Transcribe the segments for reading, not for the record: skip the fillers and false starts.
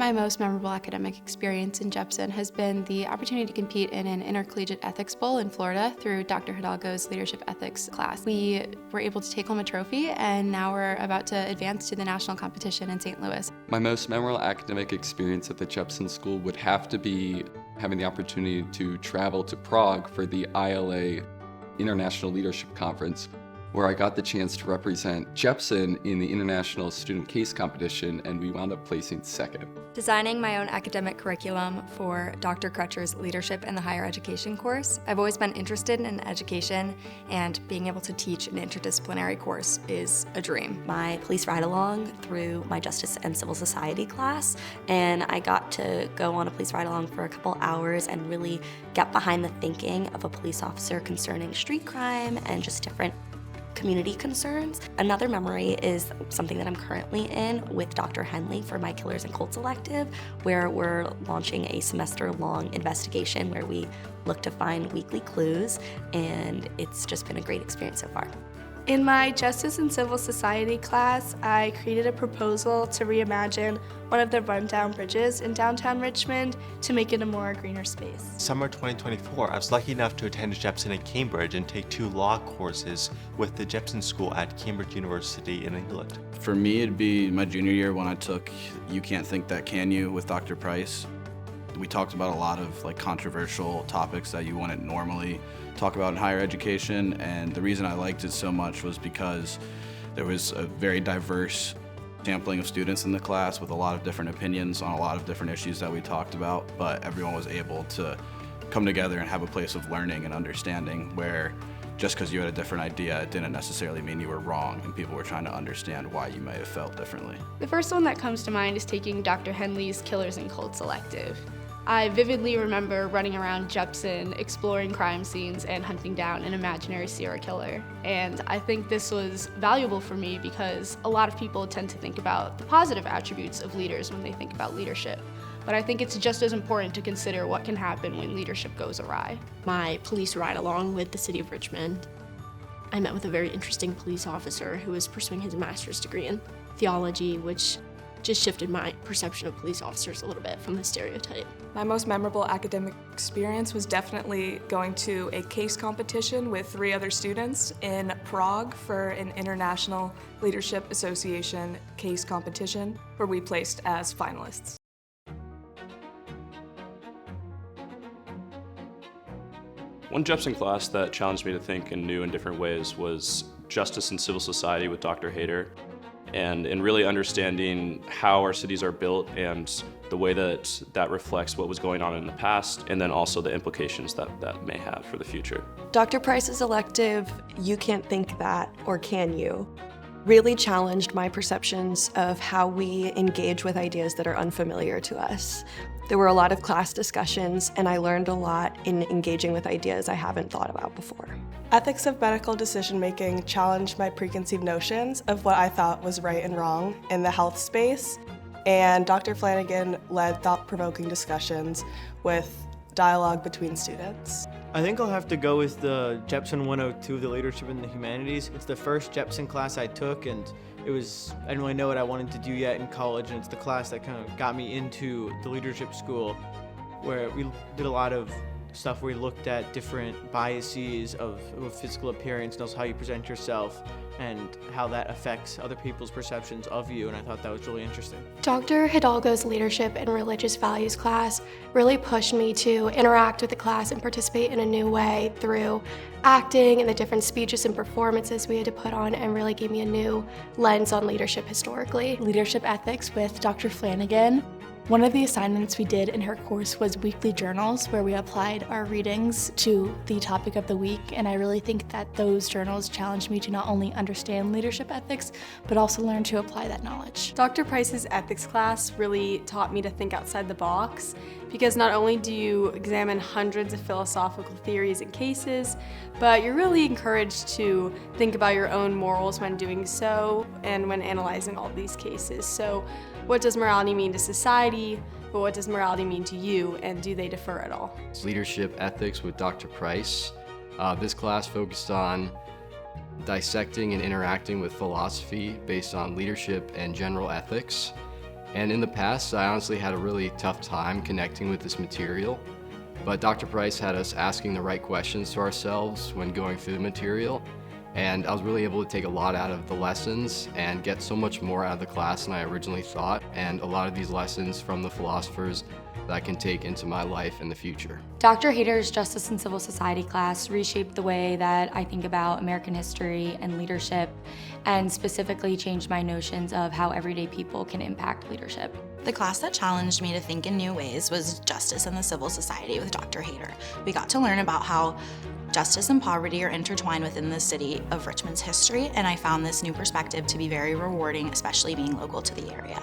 My most memorable academic experience in Jepson has been the opportunity to compete in an intercollegiate ethics bowl in Florida through Dr. Hidalgo's leadership ethics class. We were able to take home a trophy, and now we're about to advance to the national competition in St. Louis. My most memorable academic experience at the Jepson School would have to be having the opportunity to travel to Prague for the ILA International Leadership Conference, where I got the chance to represent Jepson in the International Student Case Competition, and we wound up placing second. Designing my own academic curriculum for Dr. Crutcher's Leadership in the Higher Education course. I've always been interested in education, and being able to teach an interdisciplinary course is a dream. My police ride-along through my Justice and Civil Society class, and I got to go on a police ride-along for a couple hours and really get behind the thinking of a police officer concerning street crime and just different community concerns. Another memory is something that I'm currently in with Dr. Henley for my Killers and Cults elective, where we're launching a semester-long investigation where we look to find weekly clues, and it's just been a great experience so far. In my Justice and Civil Society class, I created a proposal to reimagine one of the rundown bridges in downtown Richmond to make it a more greener space. Summer 2024, I was lucky enough to attend Jepson in Cambridge and take 2 law courses with the Jepson School at Cambridge University in England. For me, it'd be my junior year when I took You Can't Think That Can You with Dr. Price. We talked about a lot of controversial topics that you wouldn't normally talk about in higher education, and the reason I liked it so much was because there was a very diverse sampling of students in the class with a lot of different opinions on a lot of different issues that we talked about, but everyone was able to come together and have a place of learning and understanding where just because you had a different idea, it didn't necessarily mean you were wrong, and people were trying to understand why you may have felt differently. The first one that comes to mind is taking Dr. Henley's Killers and Cults elective. I vividly remember running around Jepson, exploring crime scenes and hunting down an imaginary serial killer. And I think this was valuable for me because a lot of people tend to think about the positive attributes of leaders when they think about leadership. But I think it's just as important to consider what can happen when leadership goes awry. My police ride-along with the city of Richmond, I met with a very interesting police officer who was pursuing his master's degree in theology, which just shifted my perception of police officers a little bit from the stereotype. My most memorable academic experience was definitely going to a case competition with 3 other students in Prague for an International Leadership Association case competition, where we placed as finalists. One Jepson class that challenged me to think in new and different ways was Justice and Civil Society with Dr. Hayter, and in really understanding how our cities are built and the way that that reflects what was going on in the past, and then also the implications that may have for the future. Dr. Price's elective, You Can't Think That, or Can You, really challenged my perceptions of how we engage with ideas that are unfamiliar to us. There were a lot of class discussions, and I learned a lot in engaging with ideas I haven't thought about before. Ethics of medical decision-making challenged my preconceived notions of what I thought was right and wrong in the health space, and Dr. Flanagan led thought-provoking discussions with dialogue between students. I think I'll have to go with the Jepson 102, the Leadership in the Humanities. It's the first Jepson class I took, and I didn't really know what I wanted to do yet in college, and it's the class that kind of got me into the leadership school, where we did a lot of stuff where we looked at different biases of physical appearance and also how you present yourself and how that affects other people's perceptions of you, and I thought that was really interesting. Dr. Hidalgo's Leadership and Religious Values class really pushed me to interact with the class and participate in a new way through acting and the different speeches and performances we had to put on, and really gave me a new lens on leadership historically. Leadership Ethics with Dr. Flanagan. One of the assignments we did in her course was weekly journals, where we applied our readings to the topic of the week, and I really think that those journals challenged me to not only understand leadership ethics, but also learn to apply that knowledge. Dr. Price's ethics class really taught me to think outside the box, because not only do you examine hundreds of philosophical theories and cases, but you're really encouraged to think about your own morals when doing so and when analyzing all of these cases. So what does morality mean to society, but what does morality mean to you, and do they differ at all? Leadership Ethics with Dr. Price. This class focused on dissecting and interacting with philosophy based on leadership and general ethics. And in the past, I honestly had a really tough time connecting with this material. But Dr. Price had us asking the right questions to ourselves when going through the material. And I was really able to take a lot out of the lessons and get so much more out of the class than I originally thought. And a lot of these lessons from the philosophers that I can take into my life in the future. Dr. Hayter's Justice and Civil Society class reshaped the way that I think about American history and leadership, and specifically changed my notions of how everyday people can impact leadership. The class that challenged me to think in new ways was Justice and the Civil Society with Dr. Hayter. We got to learn about how justice and poverty are intertwined within the city of Richmond's history, and I found this new perspective to be very rewarding, especially being local to the area.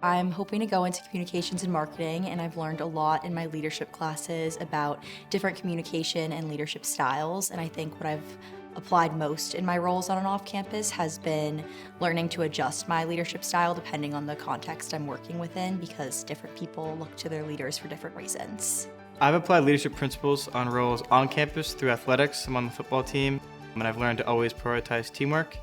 I'm hoping to go into communications and marketing, and I've learned a lot in my leadership classes about different communication and leadership styles, and I think what I've applied most in my roles on and off campus has been learning to adjust my leadership style depending on the context I'm working within, because different people look to their leaders for different reasons. I've applied leadership principles on roles on campus through athletics. I'm on the football team, and I've learned to always prioritize teamwork.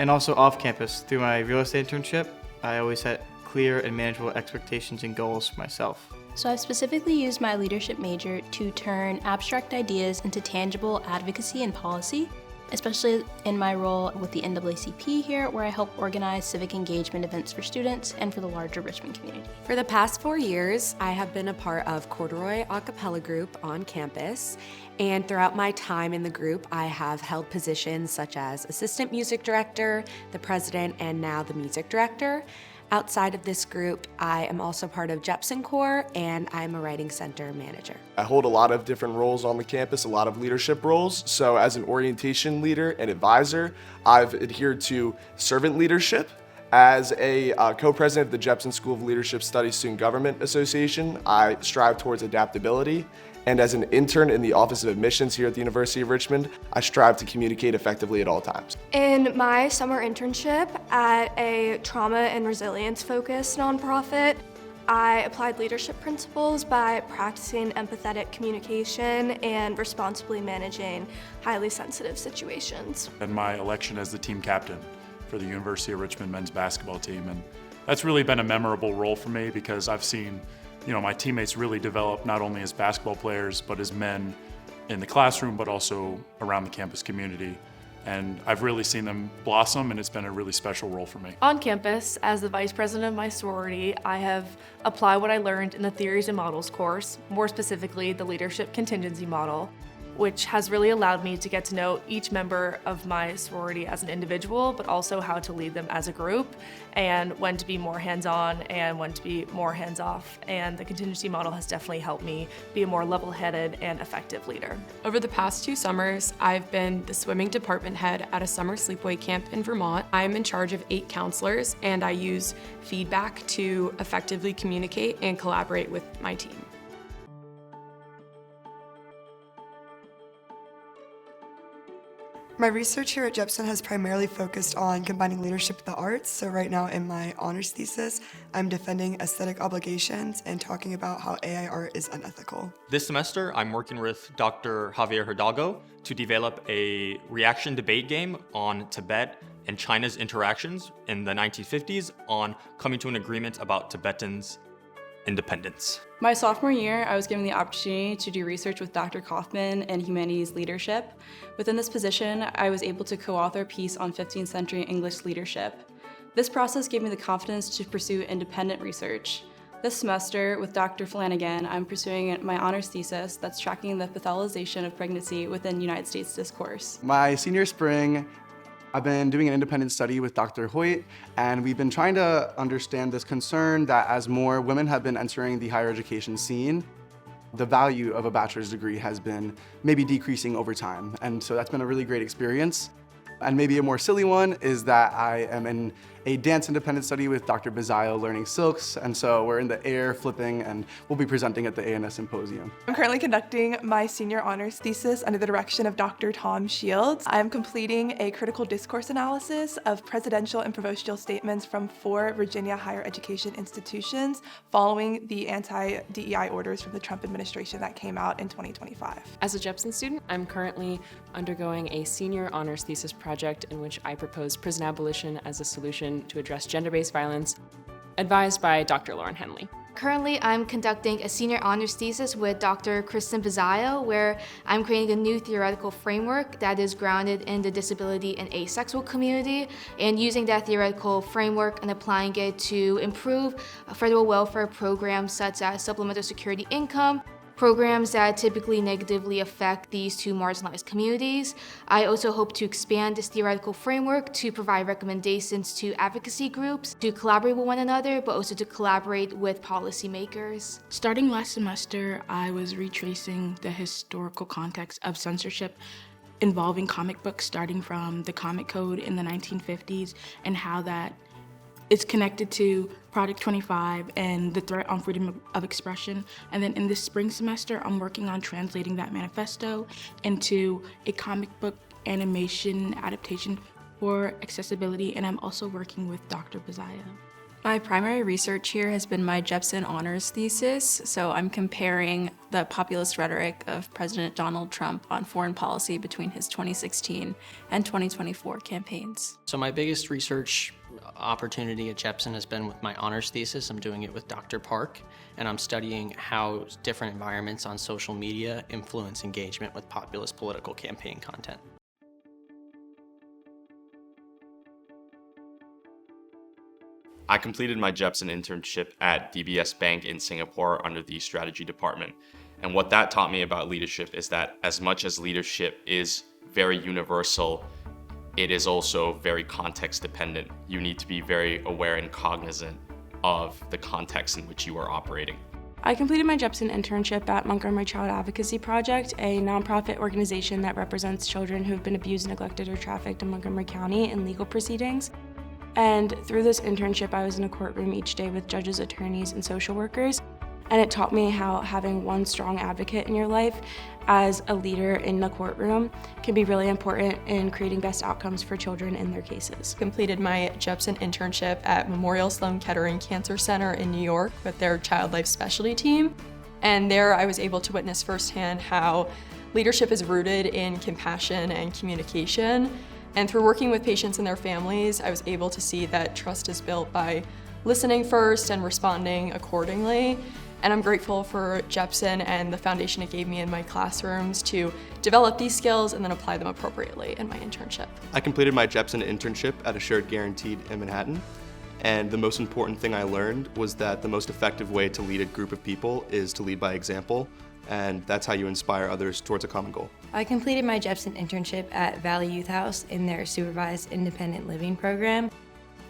And also off campus through my real estate internship, I always set clear and manageable expectations and goals for myself. So I've specifically used my leadership major to turn abstract ideas into tangible advocacy and policy, especially in my role with the NAACP here, where I help organize civic engagement events for students and for the larger Richmond community. For the past 4 years, I have been a part of Corduroy a cappella group on campus, and throughout my time in the group, I have held positions such as assistant music director, the president, and now the music director. Outside of this group, I am also part of Jepson Corps, and I'm a writing center manager. I hold a lot of different roles on the campus, a lot of leadership roles. So as an orientation leader and advisor, I've adhered to servant leadership. As a co-president of the Jepson School of Leadership Studies Student Government Association, I strive towards adaptability. And as an intern in the Office of Admissions here at the University of Richmond, I strive to communicate effectively at all times. In my summer internship at a trauma and resilience focused nonprofit, I applied leadership principles by practicing empathetic communication and responsibly managing highly sensitive situations. And my election as the team captain for the University of Richmond men's basketball team. And that's really been a memorable role for me because I've seen my teammates really develop not only as basketball players, but as men in the classroom, but also around the campus community. And I've really seen them blossom, and it's been a really special role for me. On campus, as the vice president of my sorority, I have applied what I learned in the Theories and Models course, more specifically the Leadership Contingency Model, which has really allowed me to get to know each member of my sorority as an individual, but also how to lead them as a group, and when to be more hands-on and when to be more hands-off. And the contingency model has definitely helped me be a more level-headed and effective leader. Over the past 2 summers, I've been the swimming department head at a summer sleepaway camp in Vermont. I'm in charge of 8 counselors, and I use feedback to effectively communicate and collaborate with my team. My research here at Jepson has primarily focused on combining leadership with the arts. So right now in my honors thesis, I'm defending aesthetic obligations and talking about how AI art is unethical. This semester, I'm working with Dr. Javier Hidalgo to develop a reaction debate game on Tibet and China's interactions in the 1950s on coming to an agreement about Tibetans' independence. My sophomore year, I was given the opportunity to do research with Dr. Kaufman in humanities leadership. Within this position, I was able to co-author a piece on 15th century English leadership. This process gave me the confidence to pursue independent research. This semester, with Dr. Flanagan, I'm pursuing my honors thesis that's tracking the pathologization of pregnancy within United States discourse. My senior spring, I've been doing an independent study with Dr. Hoyt, and we've been trying to understand this concern that as more women have been entering the higher education scene, the value of a bachelor's degree has been maybe decreasing over time. And so that's been a really great experience. And maybe a more silly one is that I am in a dance independent study with Dr. Bizayo learning silks, and so we're in the air flipping, and we'll be presenting at the ANS Symposium. I'm currently conducting my senior honors thesis under the direction of Dr. Tom Shields. I'm completing a critical discourse analysis of presidential and provostial statements from 4 Virginia higher education institutions following the anti-DEI orders from the Trump administration that came out in 2025. As a Jepson student, I'm currently undergoing a senior honors thesis project in which I propose prison abolition as a solution to address gender-based violence, advised by Dr. Lauren Henley. Currently, I'm conducting a senior honors thesis with Dr. Kristen Bizayo, where I'm creating a new theoretical framework that is grounded in the disability and asexual community, and using that theoretical framework and applying it to improve federal welfare programs such as supplemental security income, programs that typically negatively affect these 2 marginalized communities. I also hope to expand this theoretical framework to provide recommendations to advocacy groups to collaborate with one another, but also to collaborate with policymakers. Starting last semester, I was retracing the historical context of censorship involving comic books, starting from the Comic Code in the 1950s and how that it's connected to Project 25 and the threat on freedom of expression. And then in this spring semester, I'm working on translating that manifesto into a comic book animation adaptation for accessibility, and I'm also working with Dr. Bizayo. My primary research here has been my Jepson honors thesis, so I'm comparing the populist rhetoric of President Donald Trump on foreign policy between his 2016 and 2024 campaigns. So my biggest research opportunity at Jepson has been with my honors thesis. I'm doing it with Dr. Park, and I'm studying how different environments on social media influence engagement with populist political campaign content. I completed my Jepson internship at DBS Bank in Singapore under the strategy department. And what that taught me about leadership is that as much as leadership is very universal, it is also very context dependent. You need to be very aware and cognizant of the context in which you are operating. I completed my Jepson internship at Montgomery Child Advocacy Project, a nonprofit organization that represents children who have been abused, neglected, or trafficked in Montgomery County in legal proceedings. And through this internship, I was in a courtroom each day with judges, attorneys, and social workers. And it taught me how having one strong advocate in your life as a leader in the courtroom can be really important in creating best outcomes for children in their cases. Completed my Jepson internship at Memorial Sloan Kettering Cancer Center in New York with their child life specialty team. And there I was able to witness firsthand how leadership is rooted in compassion and communication. And through working with patients and their families, I was able to see that trust is built by listening first and responding accordingly. And I'm grateful for Jepson and the foundation it gave me in my classrooms to develop these skills and then apply them appropriately in my internship. I completed my Jepson internship at Assured Guaranteed in Manhattan. And the most important thing I learned was that the most effective way to lead a group of people is to lead by example. And that's how you inspire others towards a common goal. I completed my Jepson internship at Valley Youth House in their supervised independent living program.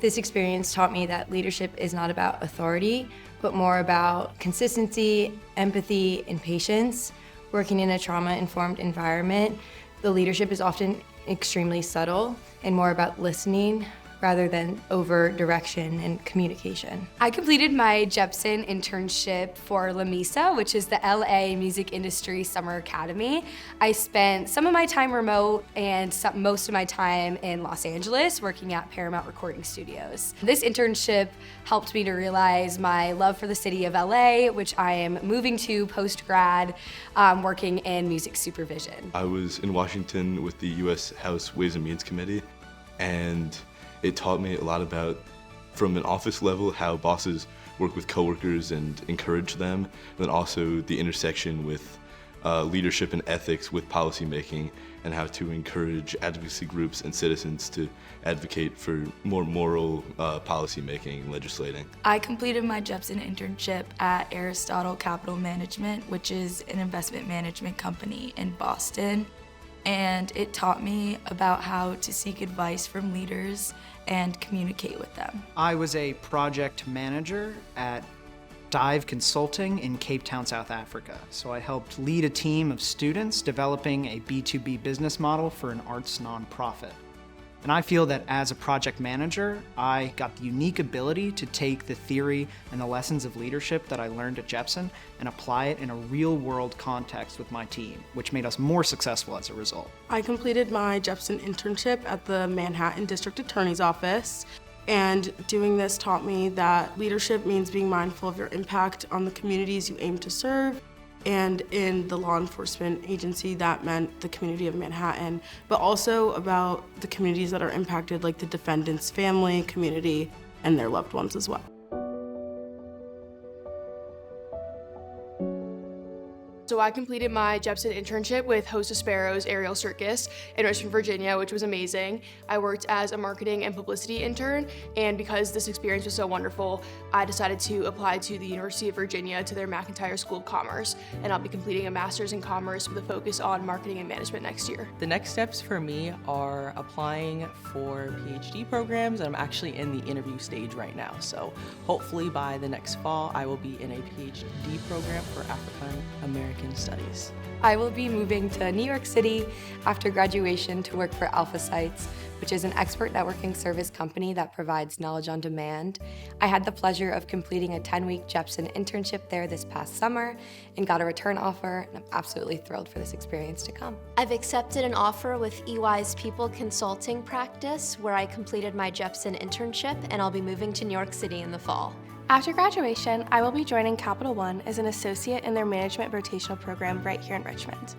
This experience taught me that leadership is not about authority, but more about consistency, empathy, and patience. Working in a trauma-informed environment, the leadership is often extremely subtle and more about listening rather than overt direction and communication. I completed my Jepson internship for LAMISA, which is the LA Music Industry Summer Academy. I spent some of my time remote and most of my time in Los Angeles working at Paramount Recording Studios. This internship helped me to realize my love for the city of LA, which I am moving to post-grad, working in music supervision. I was in Washington with the U.S. House Ways and Means Committee, and it taught me a lot about, from an office level, how bosses work with coworkers and encourage them, and then also the intersection with leadership and ethics with policymaking, and how to encourage advocacy groups and citizens to advocate for more moral policymaking and legislating. I completed my Jepson internship at Aristotle Capital Management, which is an investment management company in Boston. And it taught me about how to seek advice from leaders and communicate with them. I was a project manager at Dive Consulting in Cape Town, South Africa. So I helped lead a team of students developing a B2B business model for an arts nonprofit. And I feel that as a project manager, I got the unique ability to take the theory and the lessons of leadership that I learned at Jepson and apply it in a real-world context with my team, which made us more successful as a result. I completed my Jepson internship at the Manhattan District Attorney's Office, and doing this taught me that leadership means being mindful of your impact on the communities you aim to serve. And in the law enforcement agency, that meant the community of Manhattan, but also about the communities that are impacted, like the defendant's family, community, and their loved ones as well. So I completed my Jepson internship with Host of Sparrows Aerial Circus in Richmond, Virginia, which was amazing. I worked as a marketing and publicity intern, and because this experience was so wonderful, I decided to apply to the University of Virginia to their McIntyre School of Commerce, and I'll be completing a master's in commerce with a focus on marketing and management next year. The next steps for me are applying for PhD programs, and I'm actually in the interview stage right now. So hopefully by the next fall, I will be in a PhD program for African American Studies. I will be moving to New York City after graduation to work for Alpha Sites, which is an expert networking service company that provides knowledge on demand. I had the pleasure of completing a 10-week Jepson internship there this past summer and got a return offer, and I'm absolutely thrilled for this experience to come. I've accepted an offer with EY's People Consulting Practice, where I completed my Jepson internship, and I'll be moving to New York City in the fall. After graduation, I will be joining Capital One as an associate in their management rotational program right here in Richmond.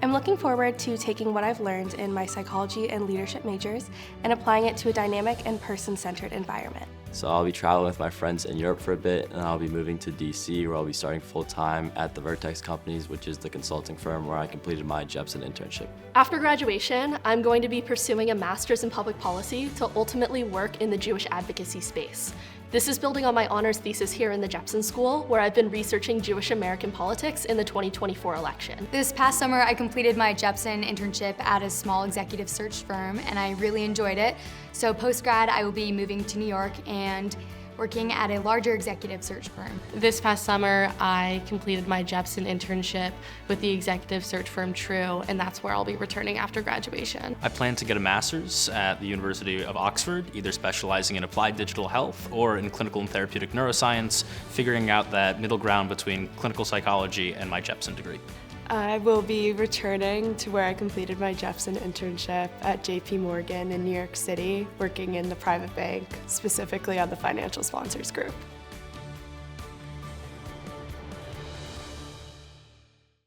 I'm looking forward to taking what I've learned in my psychology and leadership majors and applying it to a dynamic and person-centered environment. So I'll be traveling with my friends in Europe for a bit, and I'll be moving to DC, where I'll be starting full-time at the Vertex Companies, which is the consulting firm where I completed my Jepson internship. After graduation, I'm going to be pursuing a master's in public policy to ultimately work in the Jewish advocacy space. This is building on my honors thesis here in the Jepson School, where I've been researching Jewish American politics in the 2024 election. This past summer, I completed my Jepson internship at a small executive search firm, and I really enjoyed it. So post-grad, I will be moving to New York and working at a larger executive search firm. This past summer, I completed my Jepson internship with the executive search firm True, and that's where I'll be returning after graduation. I plan to get a master's at the University of Oxford, either specializing in applied digital health or in clinical and therapeutic neuroscience, figuring out that middle ground between clinical psychology and my Jepson degree. I will be returning to where I completed my Jepson internship at JP Morgan in New York City, working in the private bank, specifically on the financial sponsors group.